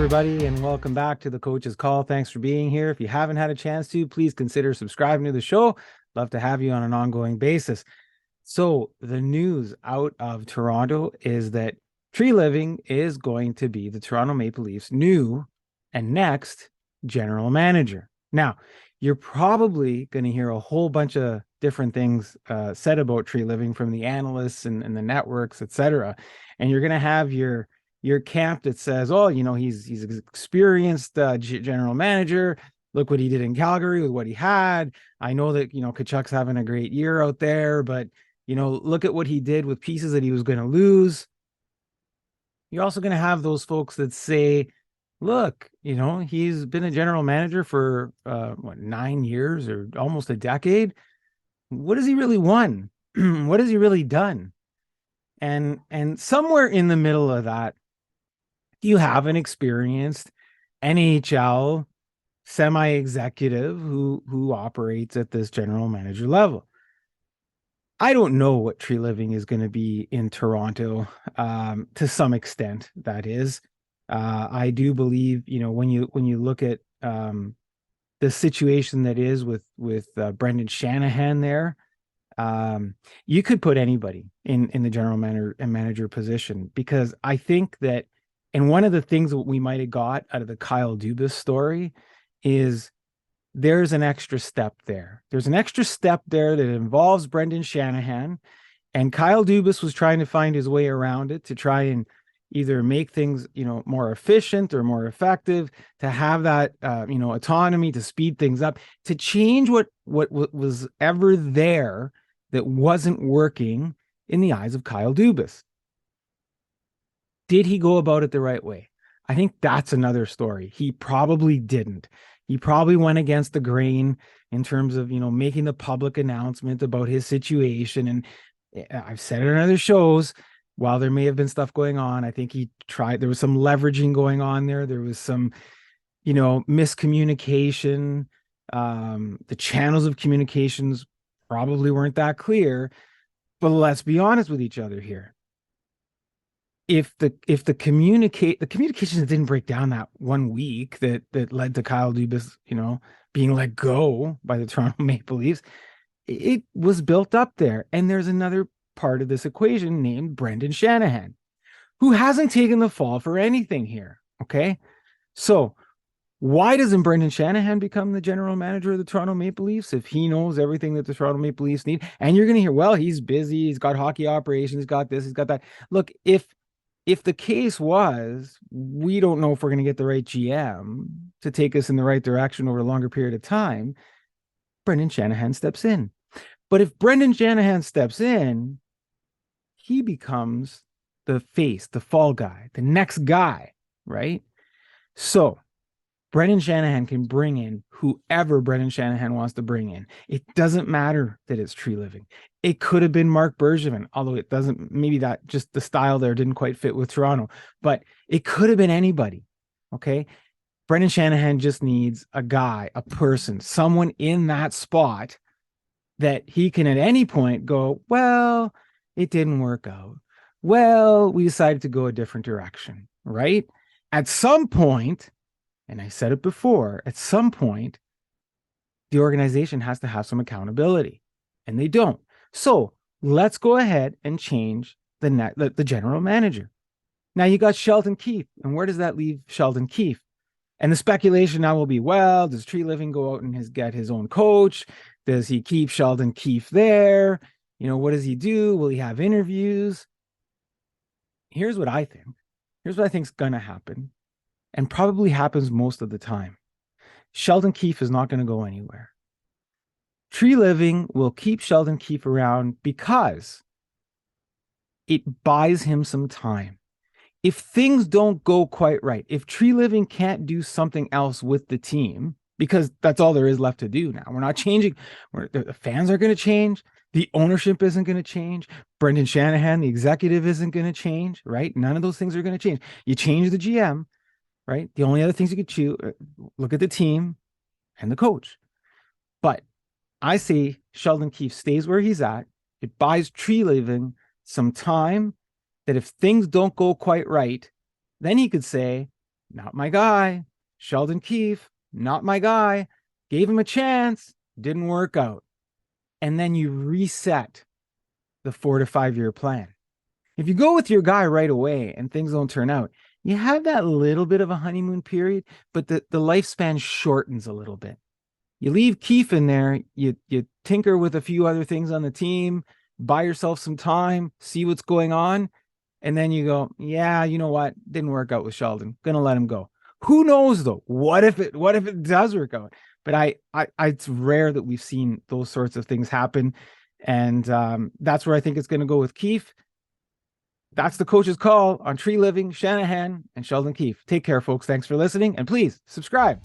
everybody, and welcome back to the Coach's Call. Thanks for being here. If you haven't had a chance to, please consider subscribing to the show. Love to have you on an ongoing basis. So the news out of Toronto is that Treliving is going to be the Toronto Maple Leafs' new and next general manager. Now, you're probably going to hear a whole bunch of different things said about Treliving from the analysts and the networks, etc. And you're going to have your camp that says, oh, he's an experienced general manager. Look what he did in Calgary with what he had. I know that, Tkachuk's having a great year out there, but, look at what he did with pieces that he was going to lose. You're also going to have those folks that say, look, he's been a general manager for 9 years or almost a decade. What has he really won? What has he really done? And somewhere in the middle of that, you have an experienced NHL semi-executive who operates at this general manager level. I don't know what Treliving is going to be in Toronto, to some extent. That is, I do believe, when you look at the situation that is with Brendan Shanahan there, you could put anybody in the general manager position, because I think that, and one of the things that we might have got out of the Kyle Dubas story is there's an extra step there. There's an extra step there that involves Brendan Shanahan, and Kyle Dubas was trying to find his way around it to try and either make things, more efficient or more effective, to have that, autonomy to speed things up, to change what was ever there that wasn't working in the eyes of Kyle Dubas. Did he go about it the right way? I think that's another story. He probably didn't. He probably went against the grain in terms of, making the public announcement about his situation. And I've said it in other shows, while there may have been stuff going on, I think there was some leveraging going on there. There was some, miscommunication. The channels of communications probably weren't that clear, but let's be honest with each other here. If the communications didn't break down that 1 week that led to Kyle Dubas, being let go by the Toronto Maple Leafs, it was built up there. And there's another part of this equation named Brendan Shanahan, who hasn't taken the fall for anything here. Okay. So why doesn't Brendan Shanahan become the general manager of the Toronto Maple Leafs if he knows everything that the Toronto Maple Leafs need? And you're going to hear, well, he's busy. He's got hockey operations. He's got this. He's got that. Look, if the case was, we don't know if we're going to get the right GM to take us in the right direction over a longer period of time, Brendan Shanahan steps in. But if Brendan Shanahan steps in, he becomes the face, the fall guy, the next guy, right? So Brendan Shanahan can bring in whoever Brendan Shanahan wants to bring in. It doesn't matter that it's Treliving. It could have been Mark Bergevin, although it doesn't, maybe that just the style there didn't quite fit with Toronto, but it could have been anybody. Okay. Brendan Shanahan just needs a guy, a person, someone in that spot that he can at any point go, well, it didn't work out. Well, we decided to go a different direction, right? At some point, and I said it before, at some point, the organization has to have some accountability, and they don't. So let's go ahead and change the general manager. Now you got Sheldon Keefe, and where does that leave Sheldon Keefe? And the speculation now will be, well, does Treliving go out and get his own coach? Does he keep Sheldon Keefe there? What does he do? Will he have interviews? Here's what I think. Here's what I think is going to happen, and probably happens most of the time. Sheldon Keefe is not going to go anywhere. Treliving will keep Sheldon Keefe around because it buys him some time. If things don't go quite right, if Treliving can't do something else with the team, because that's all there is left to do now. We're not changing. The fans are going to change. The ownership isn't going to change. Brendan Shanahan, the executive, isn't going to change, right? None of those things are going to change. You change the GM, right? The only other things you could look at the team and the coach. But I say Sheldon Keefe stays where he's at. It buys Treliving some time, that if things don't go quite right, then he could say, not my guy. Sheldon Keefe, not my guy. Gave him a chance, didn't work out. And then you reset the 4 to 5 year plan. If you go with your guy right away and things don't turn out, you have that little bit of a honeymoon period, but the lifespan shortens a little bit. You leave Keefe in there, you tinker with a few other things on the team, buy yourself some time, see what's going on, and then you go, yeah, you know what? Didn't work out with Sheldon. Gonna let him go. Who knows though? What if it does work out? But I it's rare that we've seen those sorts of things happen. And that's where I think it's going to go with Keefe. That's the coach's call on Treliving, Shanahan, and Sheldon Keefe. Take care, folks. Thanks for listening. And please subscribe.